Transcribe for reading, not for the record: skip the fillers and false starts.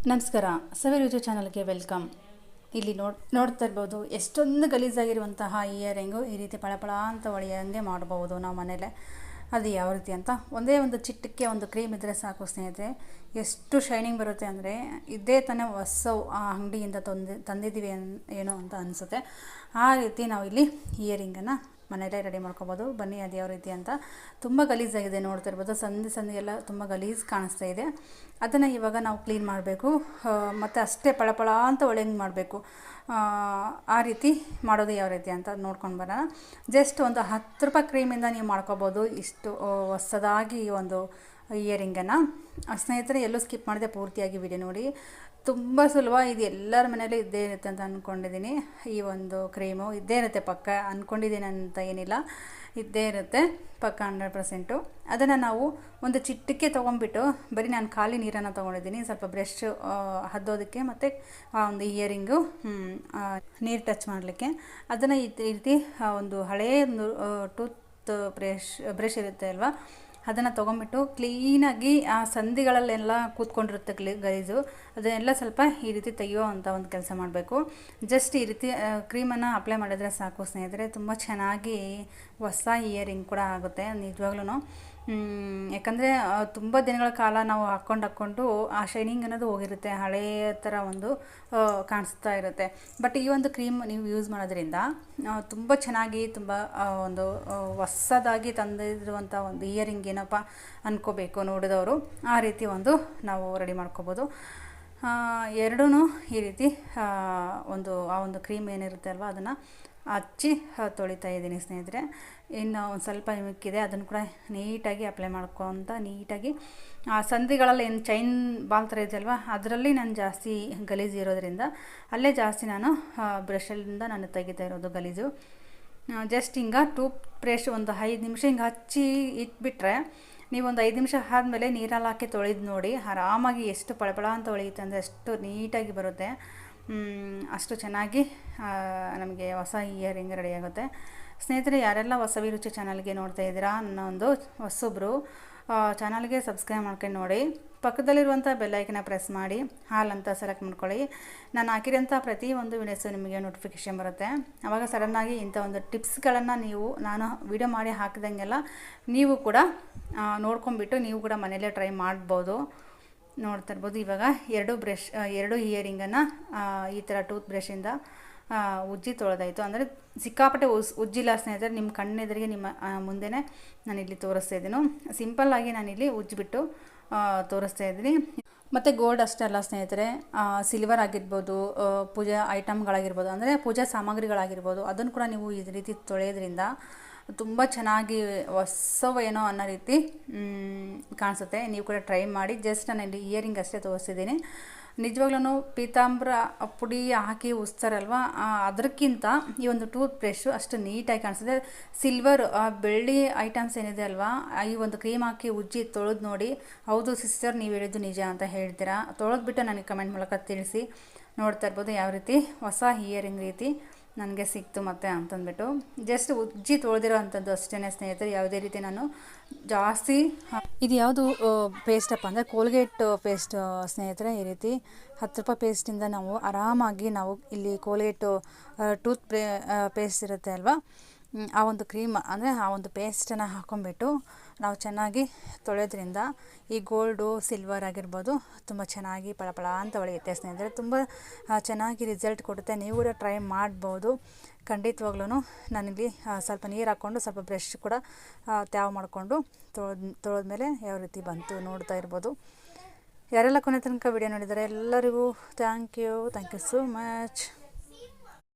ನಮಸ್ಕಾರ, ಸವಿ ರುಚಿ ಚಾನಲ್ಗೆ ವೆಲ್ಕಮ್. ಇಲ್ಲಿ ನೋಡ್ತಾ ಇರ್ಬೋದು ಎಷ್ಟೊಂದು ಗಲೀಜಾಗಿರುವಂತಹ ಇಯರಿಂಗು ಈ ರೀತಿ ಪಳಪಳ ಅಂತ ಹೊಳೆಯಂಗೆ ಮಾಡ್ಬೋದು ನಾವು ಮನೇಲೆ. ಅದು ಯಾವ ರೀತಿ ಅಂತ ಒಂದೇ ಒಂದು ಚಿಟ್ಟಕ್ಕೆ ಒಂದು ಕ್ರೀಮ್ ಇದ್ದರೆ ಸಾಕು ಸ್ನೇಹಿತರೆ, ಎಷ್ಟು ಶೈನಿಂಗ್ ಬರುತ್ತೆ ಅಂದರೆ ಇದೇ ತಾನೇ ಹೊಸ ಅಂಗಡಿಯಿಂದ ತಂದಿದ್ದೀವಿ ಏನೋ ಅಂತ ಅನಿಸುತ್ತೆ. ಆ ರೀತಿ ನಾವು ಇಲ್ಲಿ ಇಯರಿಂಗನ್ನು ಮನೆಯಲ್ಲೇ ರೆಡಿ ಮಾಡ್ಕೊಬೋದು. ಬನ್ನಿ ಅದು ಯಾವ ರೀತಿ ಅಂತ. ತುಂಬ ಗಲೀಜಾಗಿದೆ, ನೋಡ್ತಾ ಇರ್ಬೋದು ಸಂದಿ ಎಲ್ಲ ತುಂಬ ಗಲೀಜು ಕಾಣಿಸ್ತಾ ಇದೆ. ಅದನ್ನು ಇವಾಗ ನಾವು ಕ್ಲೀನ್ ಮಾಡಬೇಕು ಮತ್ತು ಅಷ್ಟೇ ಪಳಪಳ ಅಂತ ಹೊಳೆಂಗೆ ಮಾಡಬೇಕು. ಆ ರೀತಿ ಮಾಡೋದು ಯಾವ ರೀತಿ ಅಂತ ನೋಡ್ಕೊಂಡು ಬರೋಣ. ಜಸ್ಟ್ ಒಂದು 10 ರೂಪಾಯಿ ಕ್ರೀಮಿಂದ ನೀವು ಮಾಡ್ಕೊಬೋದು ಇಷ್ಟು ಹೊಸದಾಗಿ ಈ ಒಂದು ಇಯರಿಂಗನ್ನು. ಸ್ನೇಹಿತರೆ, ಎಲ್ಲೂ ಸ್ಕಿಪ್ ಮಾಡಿದೆ, ಪೂರ್ತಿಯಾಗಿ ವಿಡಿಯೋ ನೋಡಿ. ತುಂಬ ಸುಲಭ, ಇದು ಎಲ್ಲರ ಮನೆಯಲ್ಲೂ ಇದ್ದೇ ಇರುತ್ತೆ ಅಂತ ಅಂದ್ಕೊಂಡಿದ್ದೀನಿ. ಈ ಒಂದು ಕ್ರೀಮು ಇದ್ದೇ ಇರುತ್ತೆ ಪಕ್ಕ, ಅಂದ್ಕೊಂಡಿದ್ದೀನಿ ಅಂತ ಏನಿಲ್ಲ, ಇದ್ದೇ ಇರುತ್ತೆ ಪಕ್ಕ 100%. ಅದನ್ನು ನಾವು ಒಂದು ಚಿಟ್ಟಕ್ಕೆ ತೊಗೊಂಡ್ಬಿಟ್ಟು, ಬರೀ ನಾನು ಖಾಲಿ ನೀರನ್ನು ತೊಗೊಂಡಿದ್ದೀನಿ, ಸ್ವಲ್ಪ ಬ್ರಷ್ ಹದ್ದೋದಕ್ಕೆ ಮತ್ತು ಆ ಒಂದು ಇಯರಿಂಗು ನೀರು ಟಚ್ ಮಾಡಲಿಕ್ಕೆ. ಅದನ್ನು ಈ ರೀತಿ ಒಂದು ಹಳೆಯ ಒಂದು ಟೂತ್ ಬ್ರಷ್ ಇರುತ್ತೆ ಅಲ್ವಾ, ಅದನ್ನು ತೊಗೊಂಬಿಟ್ಟು ಕ್ಲೀನಾಗಿ ಆ ಸಂದಿಗಳಲ್ಲೆಲ್ಲ ಕೂತ್ಕೊಂಡಿರುತ್ತೆ ಗಲೀಜು, ಅದನ್ನೆಲ್ಲ ಸ್ವಲ್ಪ ಈ ರೀತಿ ತೆಗೆಯೋ ಅಂತ ಒಂದು ಕೆಲಸ ಮಾಡಬೇಕು. ಜಸ್ಟ್ ಈ ರೀತಿ ಕ್ರೀಮನ್ನು ಅಪ್ಲೈ ಮಾಡಿದರೆ ಸಾಕು ಸ್ನೇಹಿತರೆ, ತುಂಬ ಚೆನ್ನಾಗಿ ಹೊಸ ಇಯರಿಂಗ್ ಕೂಡ ಆಗುತ್ತೆ ನಿಜವಾಗ್ಲೂ. ಯಾಕಂದರೆ ತುಂಬ ದಿನಗಳ ಕಾಲ ನಾವು ಹಾಕ್ಕೊಂಡು ಆ ಶೈನಿಂಗ್ ಅನ್ನೋದು ಹೋಗಿರುತ್ತೆ, ಹಳೆಯ ಥರ ಒಂದು ಕಾಣಿಸ್ತಾ ಇರುತ್ತೆ. ಬಟ್ ಈ ಒಂದು ಕ್ರೀಮ್ ನೀವು ಯೂಸ್ ಮಾಡೋದ್ರಿಂದ ತುಂಬ ಚೆನ್ನಾಗಿ, ತುಂಬ ಒಂದು ಹೊಸದಾಗಿ ತಂದಿರುವಂಥ ಒಂದು ಇಯರಿಂಗ್ ಏನಪ್ಪ ಅಂದ್ಕೋಬೇಕು ನೋಡಿದವರು, ಆ ರೀತಿ ಒಂದು ನಾವು ರೆಡಿ ಮಾಡ್ಕೋಬೋದು. ಎರಡೂ ಈ ರೀತಿ ಆ ಒಂದು ಕ್ರೀಮ್ ಏನಿರುತ್ತೆ ಅಲ್ವ, ಅದನ್ನು ಹಚ್ಚಿ ತೊಳಿತಾ ಇದ್ದೀನಿ ಸ್ನೇಹಿತರೆ. ಇನ್ನು ಒಂದು ಸ್ವಲ್ಪ ಮಿಕ್ಕಿದೆ, ಅದನ್ನು ಕೂಡ ನೀಟಾಗಿ ಅಪ್ಲೈ ಮಾಡ್ಕೊತ ನೀಟಾಗಿ ಆ ಸಂದಿಗಳಲ್ಲಿ ಏನು ಚೈನ್ ಬಾಲ್ ಥರ ಇದೆಯಲ್ವ, ಅದರಲ್ಲಿ ನಾನು ಜಾಸ್ತಿ ಗಲೀಜು ಇರೋದ್ರಿಂದ ಅಲ್ಲೇ ಜಾಸ್ತಿ ನಾನು ಬ್ರಷಲ್ಲಿಂದ ನಾನು ತೆಗಿತಾ ಇರೋದು ಗಲೀಜು. ಜಸ್ಟ್ ಹಿಂಗೆ ಟೂತ್ ಬ್ರಷ್ ಒಂದು 5 ನಿಮಿಷ ಹಿಂಗೆ ಹಚ್ಚಿ ಇಟ್ಬಿಟ್ರೆ, ನೀವೊಂದು 5 ನಿಮಿಷ ಆದಮೇಲೆ ನೀರಲ್ಲಿ ಹಾಕಿ ತೊಳೆದು ನೋಡಿ, ಆರಾಮಾಗಿ ಎಷ್ಟು ಪಳಪಳ ಅಂತ ಹೊಳೆಯುತ್ತೆ ಅಂದರೆ ಅಷ್ಟು ನೀಟಾಗಿ ಬರುತ್ತೆ. ಅಷ್ಟು ಚೆನ್ನಾಗಿ ನಮಗೆ ಹೊಸ ಇಯರಿಂಗ್ ರೆಡಿ ಆಗುತ್ತೆ. ಸ್ನೇಹಿತರೆ, ಯಾರೆಲ್ಲ ಸವಿ ರುಚಿ ಚಾನಲ್ಗೆ ನೋಡ್ತಾ ಇದ್ದೀರಾ, ನನ್ನ ಒಂದು ಹೊಸೊಬ್ಬರು ಚಾನಲ್ಗೆ ಸಬ್ಸ್ಕ್ರೈಬ್ ಮಾಡ್ಕೊಂಡು ನೋಡಿ, ಪಕ್ಕದಲ್ಲಿರುವಂಥ ಬೆಲ್ಲೈಕನ್ನ ಪ್ರೆಸ್ ಮಾಡಿ ಹಾಲ್ ಅಂತ ಸೆಲೆಕ್ಟ್ ಮಾಡ್ಕೊಳ್ಳಿ. ನಾನು ಹಾಕಿರೋಂಥ ಪ್ರತಿ ಒಂದು ವಿಡಿಯೋಸು ನಿಮಗೆ ನೋಟಿಫಿಕೇಷನ್ ಬರುತ್ತೆ. ಆವಾಗ ಸಡನ್ನಾಗಿ ಇಂಥ ಒಂದು ಟಿಪ್ಸ್ಗಳನ್ನು ನಾನು ವಿಡಿಯೋ ಮಾಡಿ ಹಾಕಿದಂಗೆಲ್ಲ ನೀವು ಕೂಡ ನೋಡ್ಕೊಂಬಿಟ್ಟು ನೀವು ಕೂಡ ಮನೆಯಲ್ಲೇ ಟ್ರೈ ಮಾಡ್ಬೋದು. ನೋಡ್ತಾ ಇರ್ಬೋದು, ಇವಾಗ 2 ಇಯರಿಂಗನ್ನು ಈ ಥರ ಟೂತ್ ಬ್ರಷಿಂದ ಉಜ್ಜಿ ತೊಳೆದಾಯಿತು. ಅಂದರೆ ಸಿಕ್ಕಾಪಟ್ಟೆ ಉಜ್ಜಿಲ್ಲ ಸ್ನೇಹಿತರೆ, ನಿಮ್ಮ ಕಣ್ಣೆದುರಿಗೆ ನಿಮ್ಮ ಮುಂದೆನೇ ನಾನಿಲ್ಲಿ ತೋರಿಸ್ತಾ ಇದ್ದೀನಿ. ಸಿಂಪಲ್ಲಾಗಿ ನಾನಿಲ್ಲಿ ಉಜ್ಜಿಬಿಟ್ಟು ತೋರಿಸ್ತಾ ಇದ್ದೀನಿ. ಮತ್ತು ಗೋಲ್ಡ್ ಅಷ್ಟೇ ಅಲ್ಲ ಸ್ನೇಹಿತರೆ, ಸಿಲ್ವರ್ ಆಗಿರ್ಬೋದು, ಪೂಜಾ ಐಟಮ್ಗಳಾಗಿರ್ಬೋದು, ಅಂದರೆ ಪೂಜಾ ಸಾಮಗ್ರಿಗಳಾಗಿರ್ಬೋದು, ಅದನ್ನು ಕೂಡ ನೀವು ಈ ರೀತಿ ತೊಳೆಯೋದ್ರಿಂದ ತುಂಬ ಚೆನ್ನಾಗಿ ಹೊಸವೇನೋ ಅನ್ನೋ ರೀತಿ ಕಾಣಿಸುತ್ತೆ. ನೀವು ಕೂಡ ಟ್ರೈ ಮಾಡಿ. ಜಸ್ಟ್ ನಾನು ಇಲ್ಲಿ ಇಯರಿಂಗ್ ಅಷ್ಟೇ ತೋರಿಸಿದ್ದೀನಿ. ನಿಜವಾಗ್ಲೂ ಪೀತಾಂಬರ ಪುಡಿ ಹಾಕಿ ಉಜ್ತಾರಲ್ವ, ಅದಕ್ಕಿಂತ ಈ ಒಂದು ಟೂತ್ ಬ್ರಷು ಅಷ್ಟು ನೀಟಾಗಿ ಕಾಣಿಸುತ್ತೆ. ಸಿಲ್ವರ್ ಬೆಳ್ಳಿ ಐಟಮ್ಸ್ ಏನಿದೆ ಅಲ್ವಾ, ಈ ಒಂದು ಕ್ರೀಮ್ ಹಾಕಿ ಉಜ್ಜಿ ತೊಳೆದು ನೋಡಿ, ಹೌದು ಸಿಸ್ಟರ್ ನೀವು ಹೇಳಿದ್ದು ನಿಜ ಅಂತ ಹೇಳ್ತೀರಾ. ತೊಳೆದ್ಬಿಟ್ಟು ನನಗೆ ಕಮೆಂಟ್ ಮೂಲಕ ತಿಳಿಸಿ. ನೋಡ್ತಾ ಇರ್ಬೋದು ಯಾವ ರೀತಿ ಹೊಸ ಇಯರಿಂಗ್ ರೀತಿ ನನಗೆ ಸಿಕ್ತು ಮತ್ತೆ ಅಂತಂದ್ಬಿಟ್ಟು. ಜಸ್ಟ್ ಉಜ್ಜಿ ತೊಳೆದಿರೋ ಅಂಥದ್ದು ಅಷ್ಟೇ ಸ್ನೇಹಿತರೆ, ಯಾವುದೇ ರೀತಿ ನಾನು ಜಾಸ್ತಿ ಇದು ಯಾವುದು ಪೇಸ್ಟಪ್ಪ ಅಂದರೆ ಕೋಲ್ಗೇಟ್ ಪೇಸ್ಟ್ ಸ್ನೇಹಿತರೆ. ಈ ರೀತಿ 10 ರೂಪಾಯಿ ಪೇಸ್ಟಿಂದ ನಾವು ಆರಾಮಾಗಿ ನಾವು ಇಲ್ಲಿ ಕೋಲ್ಗೇಟು ಟೂತ್ ಪೇಸ್ಟ್ ಇರುತ್ತೆ ಅಲ್ವಾ, ಆ ಒಂದು ಕ್ರೀಮ್ ಅಂದರೆ ಆ ಒಂದು ಪೇಸ್ಟನ್ನು ಹಾಕ್ಕೊಂಬಿಟ್ಟು ನಾವು ಚೆನ್ನಾಗಿ ತೊಳೆಯೋದ್ರಿಂದ ಈ ಗೋಲ್ಡು ಸಿಲ್ವರ್ ಆಗಿರ್ಬೋದು ತುಂಬ ಚೆನ್ನಾಗಿ ಪಳಪಳ ಅಂತ ಹೊಳೆಯುತ್ತೆ ಸ್ನೇಹಿತರೆ. ತುಂಬ ಚೆನ್ನಾಗಿ ರಿಸಲ್ಟ್ ಕೊಡುತ್ತೆ. ನೀವು ಕೂಡ ಟ್ರೈ ಮಾಡ್ಬೋದು ಖಂಡಿತವಾಗ್ಲೂ. ನಾನಿಲ್ಲಿ ಸ್ವಲ್ಪ ನೀರು ಹಾಕ್ಕೊಂಡು ಸ್ವಲ್ಪ ಬ್ರಷ್ ಕೂಡ ತ್ಯಾವ ಮಾಡಿಕೊಂಡು ತೊಳೆದ್ಮೇಲೆ ಯಾವ ರೀತಿ ಬಂತು ನೋಡ್ತಾ ಇರ್ಬೋದು. ಯಾರೆಲ್ಲ ಕೊನೆ ತನಕ ವಿಡಿಯೋ ನೋಡಿದ್ದಾರೆ ಎಲ್ಲರಿಗೂ ಥ್ಯಾಂಕ್ ಯು ಸೋ ಮಚ್.